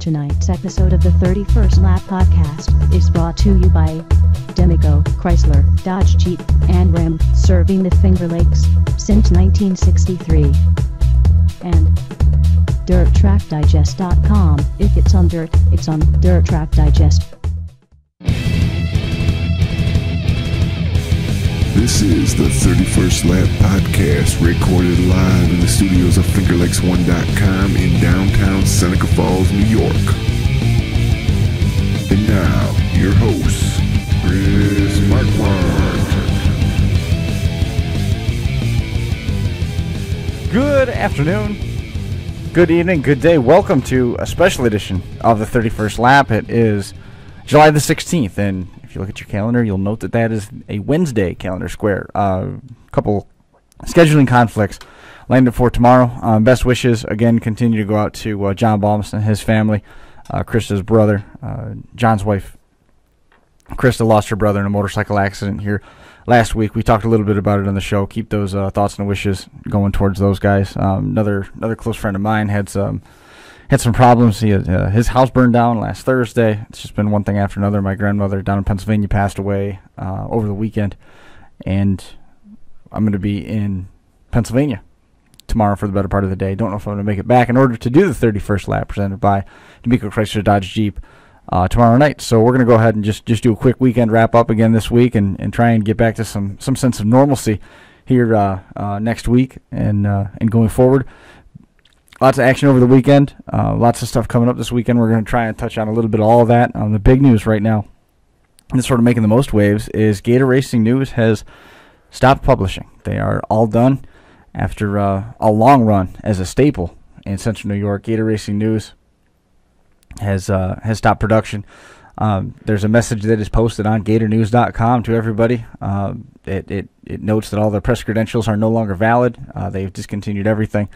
Tonight's episode of the 31st Lap Podcast is brought to you by Tamiko, Chrysler, Dodge Jeep, and Ram, serving the Finger Lakes since 1963. And DirtTrackDigest.com. If it's on dirt, it's on Dirt Track Digest. This is the 31st Lap Podcast, recorded live in the studios of FingerLakes1.com in downtown Seneca Falls, New York. And now, your host, Chris Marquardt. Good afternoon, good evening, good day. Welcome to a special edition of the 31st Lap. It is July the 16th, and if you look at your calendar, you'll note that that is a Wednesday calendar square. Couple scheduling conflicts landed for tomorrow. Best wishes, again, continue to go out to John Balmaston and his family. Krista's brother, John's wife, Krista, lost her brother in a motorcycle accident here last week. We talked a little bit about it on the show. Keep those thoughts and wishes going towards those guys. Another close friend of mine had some problems. He had, his house burned down last Thursday. It's just been one thing after another. My grandmother down in Pennsylvania passed away over the weekend, and I'm going to be in Pennsylvania tomorrow for the better part of the day. Don't know if I'm going to make it back in order to do the 31st lap presented by Tamiko, Chrysler, Dodge Jeep tomorrow night. So we're going to go ahead and just do a quick weekend wrap-up again this week and try and get back to some sense of normalcy here next week and going forward. Lots of action over the weekend. Lots of stuff coming up this weekend. We're going to try and touch on a little bit of all of that. The big news right now, and it's sort of making the most waves, is Gator Racing News has stopped publishing. They are all done after a long run as a staple in Central New York. Gator Racing News has stopped production. There's a message that is posted on GatorNews.com to everybody. It notes that all their press credentials are no longer valid. They've discontinued everything.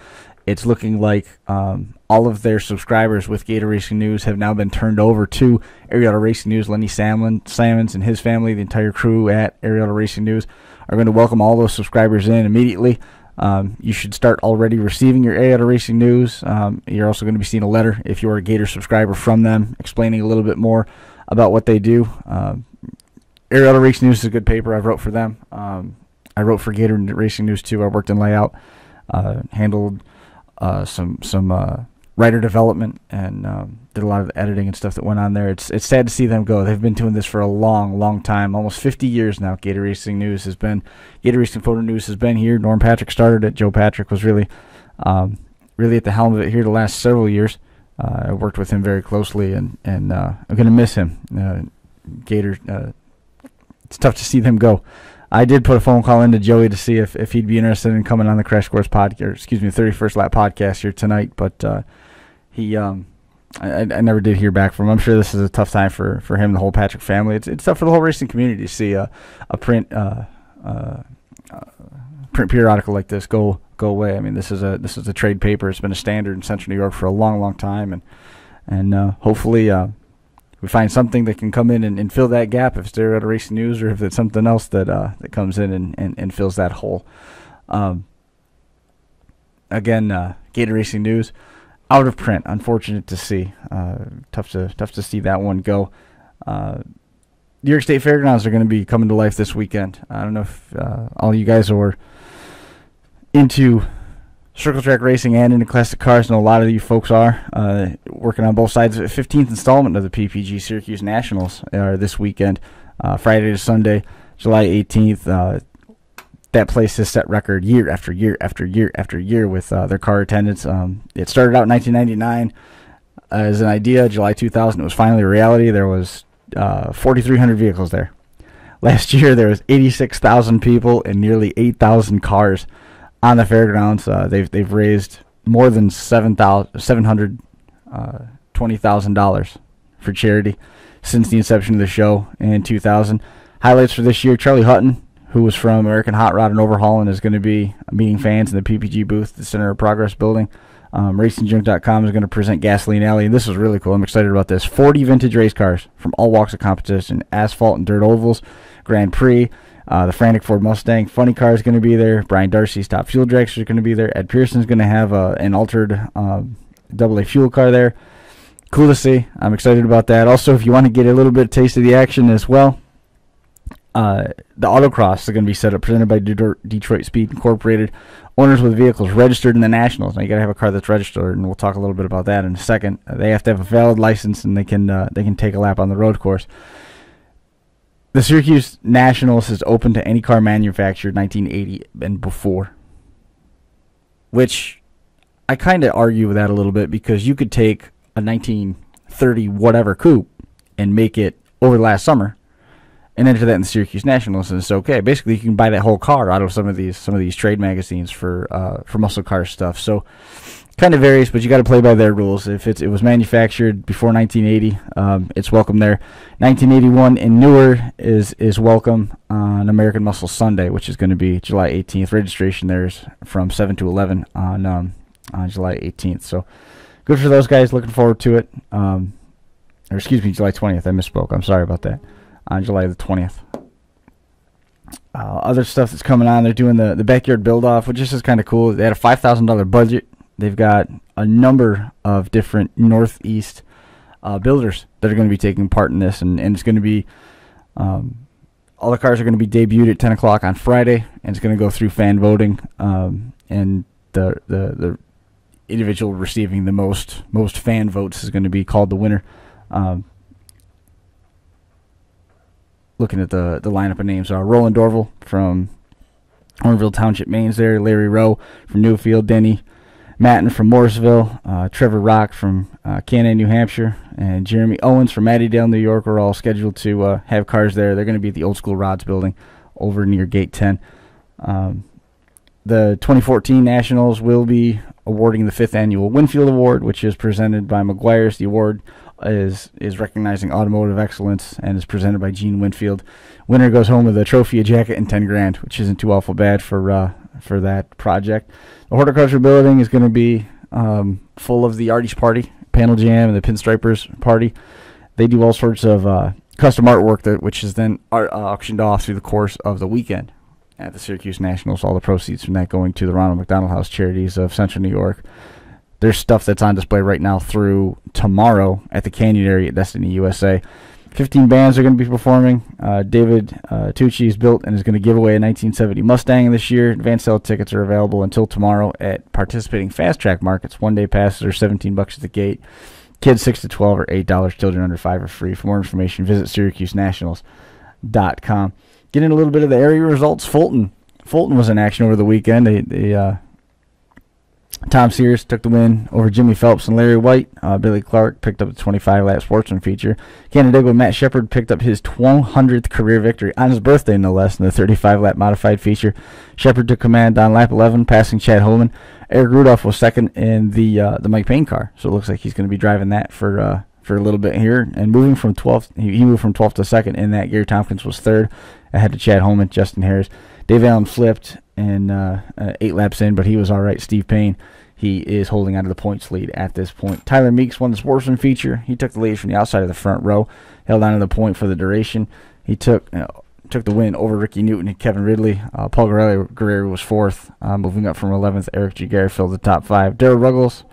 It's looking like all of their subscribers with Gator Racing News have now been turned over to Arietta Racing News. Lenny Salmons and his family, the entire crew at Arietta Racing News, are going to welcome all those subscribers in immediately. You should start already receiving your Arietta Racing News. You're also going to be seeing a letter, if you're a Gator subscriber, from them explaining a little bit more about what they do. Arietta Racing News is a good paper. I wrote for them. I wrote for Gator Racing News too. I worked in layout, handled some writer development, and did a lot of the editing and stuff that went on there. It's sad to see them go. They've been doing this for a long time, almost 50 years now. Gator Racing Photo News has been here. Norm Patrick started it. Joe Patrick was really at the helm of it here the last several years. I worked with him very closely, and I'm going to miss him. Gator, it's tough to see them go. I did put a phone call into Joey to see if he'd be interested in coming on the Crash Course podcast, the 31st Lap podcast here tonight, but I never did hear back from him. I'm sure this is a tough time for him and the whole Patrick family. It's tough for the whole racing community to see a print periodical like this go away. I mean, this is a trade paper. It's been a standard in Central New York for a long time, and hopefully we find something that can come in and fill that gap, if it's Arietta Racing News or if it's something else that comes in and fills that hole. Again, Gator Racing News out of print. Unfortunate to see. Tough to see that one go. New York State Fairgrounds are going to be coming to life this weekend. I don't know if all you guys are into circle track racing and into classic cars, and a lot of you folks are working on both sides. 15th installment of the PPG Syracuse Nationals are this weekend, Friday to Sunday, July 18th. That place has set record year after year with their car attendance. It started out in 1999 as an idea. July 2000, it was finally a reality. There was 4,300 vehicles there. Last year, there was 86,000 people and nearly 8,000 cars on the fairgrounds. They've raised more than $720,000 for charity since the inception of the show in 2000. Highlights for this year: Charlie Hutton, who was from American Hot Rod and Overhaul and is going to be meeting fans in the PPG booth at the Center of Progress building. RacingJunk.com is going to present Gasoline Alley, and this is really cool. I'm excited about this. 40 vintage race cars from all walks of competition: asphalt and dirt ovals, Grand Prix, the Frantic Ford Mustang. Funny Car is going to be there. Brian Darcy's Top Fuel Dragster is going to be there. Ed Pearson's going to have an altered AA fuel car there. cool to see. I'm excited about that. Also, if you want to get a little bit of taste of the action as well, the autocross is going to be set up, presented by Detroit Speed Incorporated. Owners with vehicles registered in the Nationals. Now you got to have a car that's registered, and we'll talk a little bit about that in a second. They have to have a valid license, and they can take a lap on the road course. The Syracuse Nationals is open to any car manufactured 1980 and before, which I kind of argue with that a little bit, because you could take a 1930 whatever coupe and make it over last summer and enter that in the Syracuse Nationals, and it's okay. Basically, you can buy that whole car out of some of these trade magazines for muscle car stuff. So, kind of varies, but you got to play by their rules. If it was manufactured before 1980, it's welcome there. 1981 and newer is welcome on American Muscle Sunday, which is going to be July 18th. Registration there is from 7 to 11 on July 18th. So, good for those guys. Looking forward to it. July 20th. I misspoke. I'm sorry about that. On July the 20th. Other stuff that's coming on, they're doing the backyard build-off, which is just kind of cool. They had a $5,000 budget. They've got a number of different Northeast builders that are going to be taking part in this, and it's going to be, all the cars are going to be debuted at 10 o'clock on Friday, and it's going to go through fan voting, and the individual receiving the most fan votes is going to be called the winner. Looking at the lineup of names, Roland Dorval from Ormville Township, Maine's there, Larry Rowe from Newfield, Denny Matten from Morrisville, Trevor Rock from Canandaigua, New Hampshire, and Jeremy Owens from Mattydale, New York are all scheduled to have cars there. They're going to be at the Old School Rods building over near Gate 10. The 2014 Nationals will be awarding the 5th Annual Winfield Award, which is presented by McGuire's. The award is recognizing automotive excellence and is presented by Gene Winfield. Winner goes home with a trophy, a jacket, and $10,000, which isn't too awful bad for that project. The horticulture building is going to be full of the Artie's Party, Panel Jam, and the Pinstripers Party. They do all sorts of custom artwork, which is then auctioned off through the course of the weekend at the Syracuse Nationals. All the proceeds from that going to the Ronald McDonald House Charities of Central New York. There's stuff that's on display right now through tomorrow at the Canyon area at Destiny USA. 15 bands are going to be performing. David Tucci is built and is going to give away a 1970 Mustang this year. Advance sale tickets are available until tomorrow at participating fast track markets. One-day passes are $17 at the gate. Kids 6 to 12 are $8. Children under 5 are free. For more information, visit SyracuseNationals.com. Getting a little bit of the area results. Fulton was in action over the weekend. Tom Sears took the win over Jimmy Phelps and Larry White. Billy Clark picked up the 25-lap Sportsman feature. Canandaigua Matt Shepard picked up his 100th career victory on his birthday, no less, in the 35-lap modified feature. Shepard took command on lap 11, passing Chad Holman. Eric Rudolph was second in the Mike Payne car, so it looks like he's going to be driving that for a little bit here. And moving from 12th, he moved from 12th to second in that. Gary Tompkins was third, ahead of Chad Holman, Justin Harris. Dave Allen flipped and 8 laps in, but he was all right. Steve Payne, he is holding on to the points lead at this point. Tyler Meeks won the Sportsman feature. He took the lead from the outside of the front row, held on to the point for the duration. He took the win over Ricky Newton and Kevin Ridley. Paul Guerrero was fourth, moving up from 11th. Eric G. Garrett filled the top 5. Darryl Ruggles,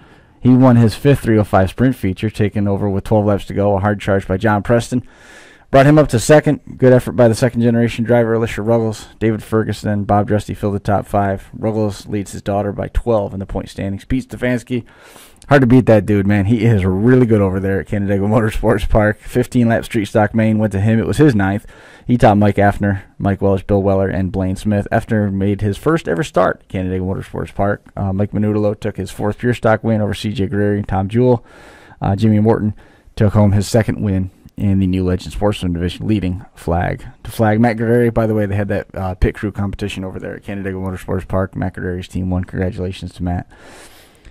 he won his 5th 305 sprint feature, taking over with 12 laps to go. A hard charge by John Preston brought him up to second. Good effort by the second-generation driver, Alicia Ruggles. David Ferguson and Bob Drusty filled the top 5. Ruggles leads his daughter by 12 in the point standings. Pete Stefanski, hard to beat that dude, man. He is really good over there at Canandaigua Motorsports Park. 15-lap street stock main went to him. It was his 9th. He topped Mike Affner, Mike Welch, Bill Weller, and Blaine Smith. Affner made his first ever start at Canandaigua Motorsports Park. Mike Manutolo took his 4th pure stock win over C.J. Guerrero and Tom Jewell. Jimmy Morton took home his 2nd win in the New Legend Sportsman Division, leading flag to flag. Matt Guerrero, by the way, they had that pit crew competition over there at Canandaigua Motorsports Park. Matt Guerrero's team won. Congratulations to Matt.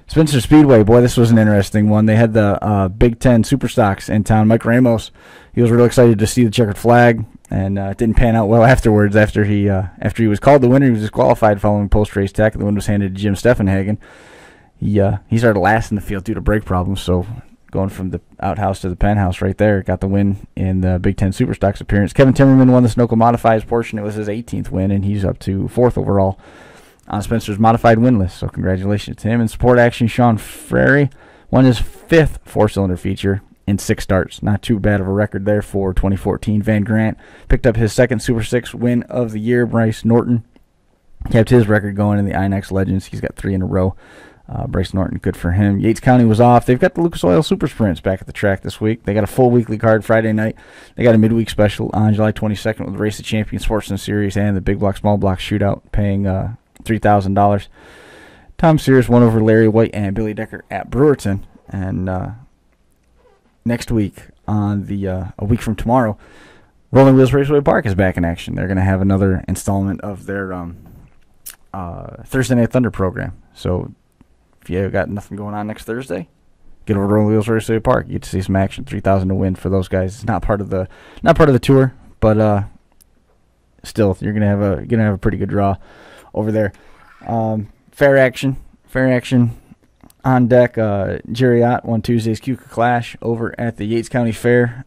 Spencer Speedway, boy, this was an interesting one. They had the Big Ten Superstocks in town. Mike Ramos, he was really excited to see the checkered flag, and it didn't pan out well afterwards. After he was called the winner, he was disqualified following post-race tech. The win was handed to Jim Steffenhagen. He started last in the field due to brake problems, so going from the outhouse to the penthouse right there, got the win in the Big Ten Superstocks appearance. Kevin Timmerman won the Sunoco Modifieds portion. It was his 18th win, and he's up to 4th overall on Spencer's modified win list, so congratulations to him. In support action, Sean Frary won his 5th four-cylinder feature in 6 starts. Not too bad of a record there for 2014. Van Grant picked up his 2nd Super 6 win of the year. Bryce Norton kept his record going in the INX Legends. He's got 3 in a row. Bryce Norton, good for him. Yates County was off. They've got the Lucas Oil Super Sprints back at the track this week. They got a full weekly card Friday night. They got a midweek special on July 22nd with the Race of Champions Sportsman Series and the Big Block Small Block Shootout, paying $3,000. Tom Sears won over Larry White and Billy Decker at Brewerton. And next week, on a week from tomorrow, Rolling Wheels Raceway Park is back in action. They're going to have another installment of their Thursday Night Thunder program. So if you got nothing going on next Thursday, get over to Rolling Wheels Raceway Park. You get to see some action. $3,000 to win for those guys. It's not part of the tour, but still, you're gonna have a pretty good draw over there. Fair action on deck. Jerry Ott won Tuesday's Cuca Clash over at the Yates County Fair.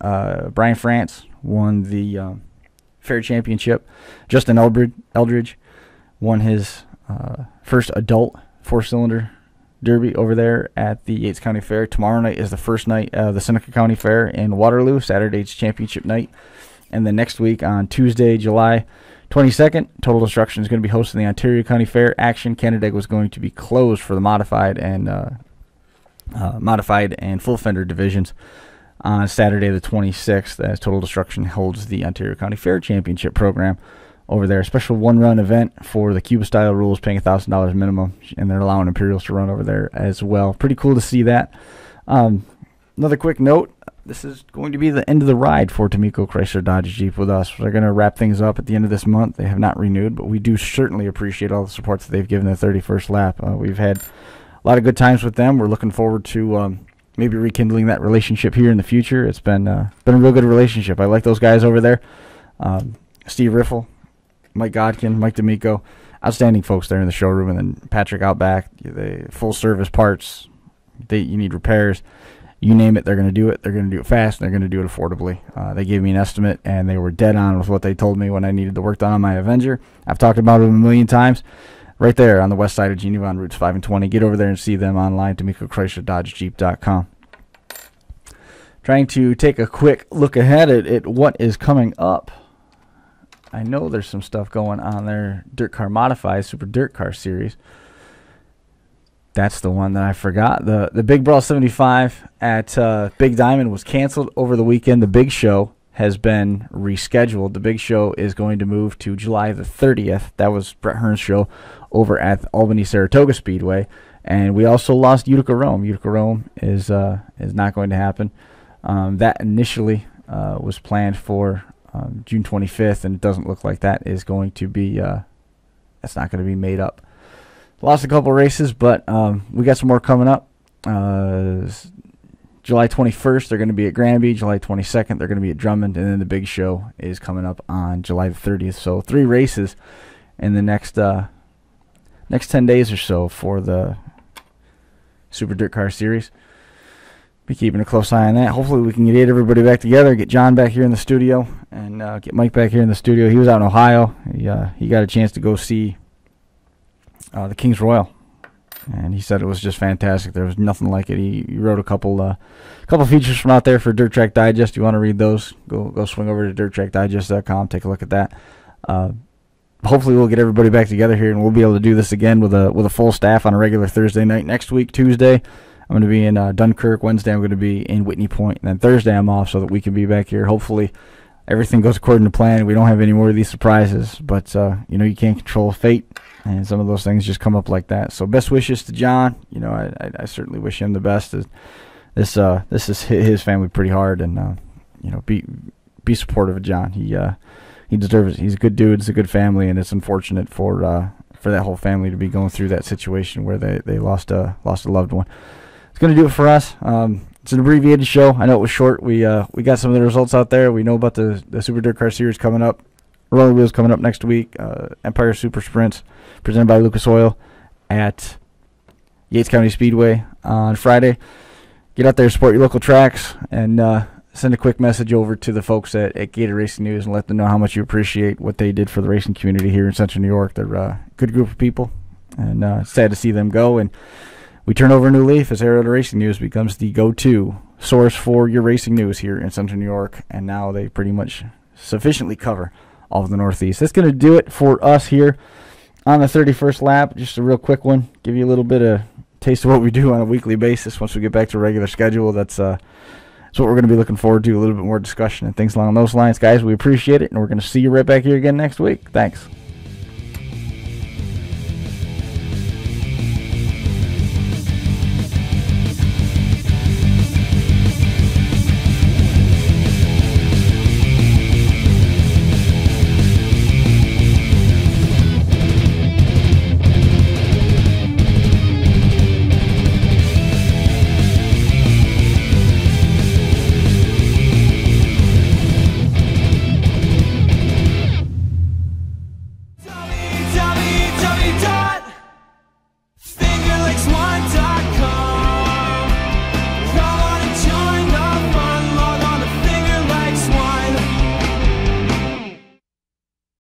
Brian France won the Fair Championship. Justin Eldridge won his first adult 4-cylinder Derby over there at the Yates County Fair. Tomorrow night is the first night of the Seneca County Fair in Waterloo. Saturday's championship night. And then next week on Tuesday, July 22nd, Total Destruction is going to be hosting the Ontario County Fair action. Canandaigua was going to be closed for the modified and full fender divisions on Saturday the 26th, as Total Destruction holds the Ontario County Fair Championship program over there. A special one-run event for the Cuba-style rules, paying $1,000 minimum, and they're allowing Imperials to run over there as well. Pretty cool to see that. Another quick note, this is going to be the end of the ride for Tamiko Chrysler Dodge Jeep with us. They're going to wrap things up at the end of this month. They have not renewed, but we do certainly appreciate all the support that they've given the 31st lap. We've had a lot of good times with them. We're looking forward to maybe rekindling that relationship here in the future. It's been a real good relationship. I like those guys over there. Steve Riffle, Mike Godkin, Mike Tamiko, outstanding folks there in the showroom, and then Patrick out back, the full service parts. You need repairs, you name it, they're going to do it. They're going to do it fast, and they're going to do it affordably. They gave me an estimate, and they were dead on with what they told me when I needed the work done on my Avenger. I've talked about it a million times. Right there on the west side of Geneva on routes 5 and 20. Get over there and see them online, TamikoChryslerDodgeJeep.com. Trying to take a quick look ahead at what is coming up. I know there's some stuff going on there. Dirt Car Modified Super Dirt Car Series. That's the one that I forgot. The Big Brawl 75 at Big Diamond was canceled over the weekend. The Big Show has been rescheduled. The Big Show is going to move to July the 30th. That was Brett Hearn's show over at Albany Saratoga Speedway. And we also lost Utica Rome. Utica Rome is not going to happen. That initially was planned for June 25th, and it doesn't look like that is going to be that's not going to be made up. Lost a couple races, but we got some more coming up. July 21st, they're going to be at Granby. July 22nd, they're going to be at Drummond, and then the Big Show is coming up on July the 30th. So 3 races in the next 10 days or so for the Super Dirt Car Series. Be keeping a close eye on that. Hopefully we can get everybody back together, get John back here in the studio, and get Mike back here in the studio. He was out in Ohio. He got a chance to go see the King's Royal, and he said it was just fantastic. There was nothing like it. He wrote a couple features from out there for Dirt Track Digest. You want to read those, go swing over to dirttrackdigest.com, take a look at that. Hopefully we'll get everybody back together here, and we'll be able to do this again with a full staff on a regular Thursday night. Next week, Tuesday, I'm going to be in Dunkirk. Wednesday, I'm going to be in Whitney Point. And then Thursday, I'm off so that we can be back here. Hopefully, everything goes according to plan. We don't have any more of these surprises. But, you can't control fate. And some of those things just come up like that. So best wishes to John. I certainly wish him the best. This is his family pretty hard. And, be supportive of John. He deserves it. He's a good dude. It's a good family. And it's unfortunate for that whole family to be going through that situation where they lost a loved one. It's going to do it for us. It's an abbreviated show. I know it was short. We got some of the results out there. We know about the Super Dirt Car Series coming up. Rolling Wheels coming up next week. Empire Super Sprints presented by Lucas Oil at Yates County Speedway on Friday. Get out there, support your local tracks, and send a quick message over to the folks at Gator Racing News and let them know how much you appreciate what they did for the racing community here in Central New York. They're a good group of people, and sad to see them go. And we turn over a new leaf as Ariel Racing News becomes the go-to source for your racing news here in Central New York, and now they pretty much sufficiently cover all of the Northeast. That's going to do it for us here on the 31st lap. Just a real quick one, give you a little bit of taste of what we do on a weekly basis. Once we get back to a regular schedule, that's what we're going to be looking forward to, a little bit more discussion and things along those lines. Guys, we appreciate it, and we're going to see you right back here again next week. Thanks.